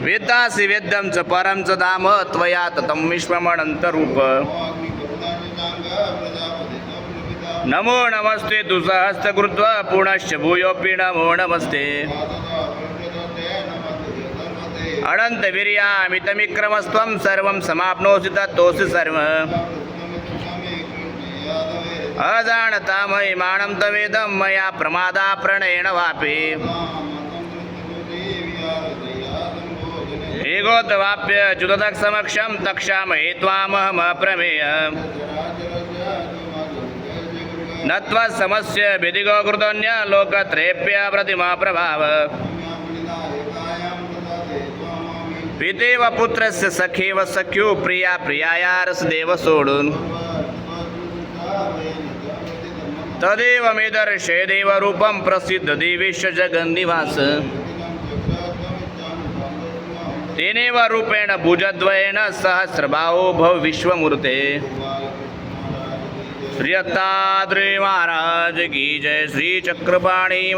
वेदासि वेद्यं च परं च धाम त्वया ततं विश्वमनन्तरूप नमो नमस्ते दुसहस्रकृत्वा पुनश्च भूयोऽपि नमो नमस्ते अनन्तवीर्यामितविक्रमस्त्वं सर्वं समाप्नोषि तत्तोऽसि सर्वम् अजानता महिमानं तवेदं मया प्रमादा प्रणयेन वापि एगोत्वाप्य च्युतदक्षमक्षं तक्षामहे त्वामहमप्रमेय न त्वत्समस्य विधिगो कृतन्य लोकत्रयेऽप्य प्रतिमा प्रभाव पितेव पुत्रस्य सखेव सख्यो प्रिया प्रियाया रसदेव सोडून तदेव मे दर्शय देवरूपं प्रसिद्ध देवेश जगन्निवास तेनेव रूपेण भुजद्वयेन सहस्रबाहो भव विश्वमूर्ते श्री दत्तात्रेय महाराज की जय। श्री चक्रपाणी